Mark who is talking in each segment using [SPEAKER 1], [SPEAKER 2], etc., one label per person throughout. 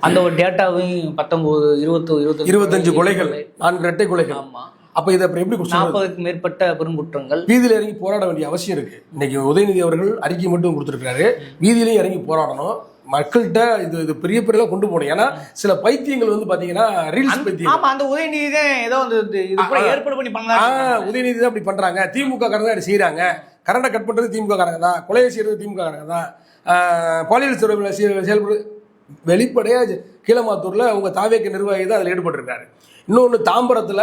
[SPEAKER 1] அந்த ஒரு டேட்டாவையும் 19
[SPEAKER 2] 25 கொலைகள், 4 இரட்டை கொலைகள்.
[SPEAKER 1] ஆமா.
[SPEAKER 2] அப்ப இதை அப்புறம் எப்படி
[SPEAKER 1] 40க்கும் மேற்பட்ட பெருங்குற்றங்கள்.
[SPEAKER 2] வீதியில இறங்கி போராட வேண்டிய அவசியம் இருக்கு. இன்னைக்கு உதயநிதி அவர்கள் அறிக்கை மட்டும் கொடுத்திருக்காரு. வீதியிலையும் இறங்கி போராடணும். மக்கள்கிட்ட இது பெரிய பெரிய கொண்டு போகணும். ஏன்னா சில பைத்தியங்கள் வந்து பாத்தீங்கன்னா ரீல்ஸ் பைத்தியம்.
[SPEAKER 1] ஆமா, அந்த உதயநிதி தான் ஏதோ இது கூட ஏற்பாடு பண்ணி பண்ணலாம்.
[SPEAKER 2] உதயநிதி தான் அப்படி பண்றாங்க, திமுக காரங்க தான் செய்யறாங்க, கரண்டை கட் பண்றது திமுக காரங்க தான், கொலையை செய்யறது திமுக காரங்க தான், பாலியல் செயல்படு வெளிப்படையா கீழமாத்தூர்ல உங்க தாவேக்க நிர்வாகி தான் அதில் ஈடுபட்டிருக்காரு. இன்னொன்னு தாம்பரத்துல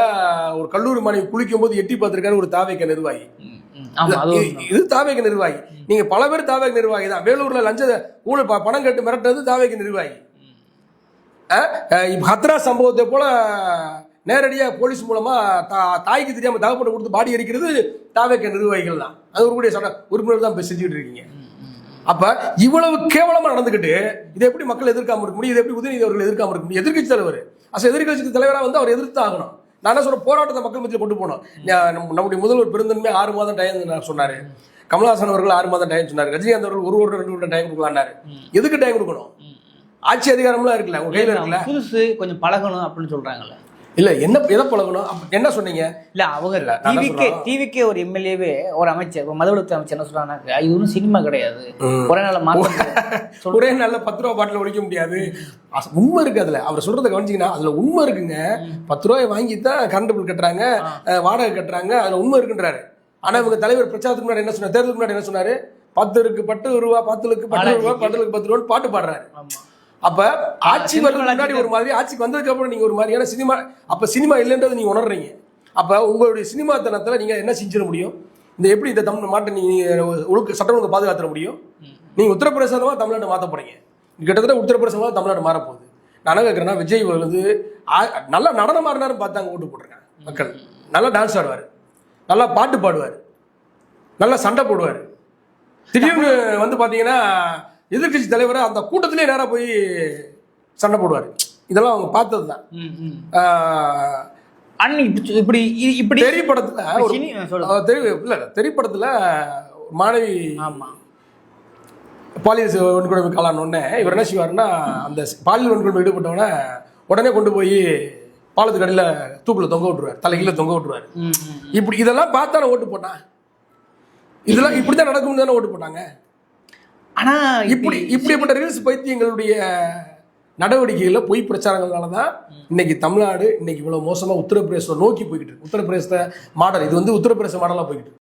[SPEAKER 2] ஒரு கல்லூரி மாணவி குளிக்கும் போது எட்டி பார்த்திருக்காரு ஒரு தாவேக்க நிர்வாகி. இது தாவேக்க நிர்வாகி. நீங்க பல பேர் தாவேக்க நிர்வாகி தான். வேலூர்ல லஞ்ச ஊழல் பணம் கட்டு மிரட்டது தாவேக்க நிர்வாகி. ஹத்ரா சம்பவத்தை போல நேரடியா போலீஸ் மூலமா தாய்க்கு தெரியாம தகப்பட்டு கொடுத்து பாடி எரிக்கிறது தாவேக்க நிர்வாகிகள் தான். அது ஒரு கூடிய சட்ட உறுப்பினர் தான் செஞ்சுட்டு இருக்கீங்க. அப்ப இவ்வளவு கேவலமா நடந்துகிட்டு இதை எப்படி மக்கள் எதிர்க்காம இருக்க முடியும்? இதை எப்படி உதயநிதி அவர்கள் எதிர்க்காம இருக்க முடியும்? எதிர்கட்சி தலைவர் எதிர்கட்சி தலைவராக வந்து அவர் எதிர்த்து ஆகணும். நான் என்ன சொல்ற, போராட்டத்தை மக்கள் மத்தியில் கொண்டு போனோம். நம்முடைய முதல்வர் பெருந்தன்மை 6 மாதம் டைம் சொன்னாரு. கமலஹாசன் அவர்கள் 6 மாதம் டைம் சொன்னாரு. ரஜினிகாந்த் அவர்கள் 1 வருடம் 2 வருடம் டைம் கொடுக்கலான்னாரு. எதுக்கு டைம் கொடுக்கணும்? ஆட்சி அதிகாரம்லாம் இருக்குல்ல, உங்க கையில இருக்குல்ல.
[SPEAKER 1] புதுசு கொஞ்சம் பழகணும் அப்படின்னு சொல்றாங்கல்ல.
[SPEAKER 2] இல்ல என்ன எதை பழகணும் என்ன சொன்னீங்க?
[SPEAKER 1] இல்ல அவங்க டிவிக்கே ஒரு எம்எல்ஏவே ஒரு அமைச்சர் மதவளத்து அமைச்சர் என்ன சொல்றாங்க, இது ஒன்றும் சினிமா கிடையாது, ஒரே நாள்
[SPEAKER 2] ஒரே நாள்ல 10 ரூபா பாட்டில் ஒழிக்க முடியாது. உண்மை இருக்கு அதுல. அவர் சொல்றதை கவனிச்சீங்கன்னா அதுல உண்மை இருக்குங்க. 10 ரூபாய் வாங்கி தான் கரண்ட் பில் கட்டுறாங்க, வாடகை கட்டுறாங்க, அதுல உண்மை இருக்குன்றாரு. ஆனா இவங்க தலைவர் பிரச்சாரத்துக்கு முன்னாடி என்ன சொன்னார், தேர்தலுக்கு முன்னாடி என்ன சொன்னாரு, 10க்கு 10 ரூபா, 10க்கு 10 ரூபா, 10க்கு 10 ரூபான்னு பாட்டு பாடுறாரு. அப்ப ஆட்சி வர்றதுக்கு முன்னாடி ஒரு மாதிரி, ஆட்சிக்கு வந்ததுக்கு அப்புறம் நீங்க ஒரு மாதிரியான சினிமா. அப்ப சினிமா இல்லைன்றது நீங்க உணர்றீங்க. அப்ப உங்களுடைய சினிமா தனத்துல நீங்க என்ன செஞ்சிட முடியும்? இந்த எப்படி இந்த தமிழ் மாட்டை நீங்க சட்டம் ஒழுங்கு பாதுகாத்துற முடியும்? நீங்க உத்தரப்பிரதேசமா தமிழ்நாட்டை மாற்ற போறீங்க. கிட்டத்தட்ட உத்தரப்பிரதேசமா தமிழ்நாடு மாறப்போகுது. நான் என்ன கேட்கறேன்னா, விஜய் வந்து நல்லா நடனம் ஆடினாரு பார்த்தாங்க ஓட்டு போட்டிருக்காங்க மக்கள். நல்லா டான்ஸ் ஆடுவார், நல்லா பாட்டு பாடுவார், நல்லா சண்டை போடுவார். திடீர்னு வந்து பாத்தீங்கன்னா எதிர்கட்சி தலைவரை அந்த கூட்டத்திலே நேரா போய் சண்டை போடுவார். இதெல்லாம் அவங்க பார்த்தது தான். திரைப்படத்துல மாணவி பாலியல் வன்கொடுமை காலானோடனே இவர் என்ன செய்வாருன்னா, அந்த பாலியல் வன்கொடுமை ஈடுபட்டவன உடனே கொண்டு போய் பாலத்துக்கு அடியில தூக்குல தொங்க விட்டுருவார், தலைகீழ தொங்க விட்டுருவார். இப்படி இதெல்லாம் பார்த்தான ஓட்டு போட்டான். இதெல்லாம் இப்படிதான் நடக்கும் தானே ஓட்டு போட்டாங்க. ஆனா இப்படிப்பட்ட ரீல்ஸ் பைத்தியங்களுடைய நடவடிக்கைகள்ல பொய் பிரச்சாரங்களாலதான் இன்னைக்கு தமிழ்நாடு இன்னைக்கு இவ்வளவு மோசமா உத்தரப்பிரதேசம் நோக்கி போய்கிட்டு இருக்கு. உத்தரப்பிரதேச மாடல் இது வந்து உத்தரப்பிரதேச மாடலா போய்கிட்டு இருக்கு.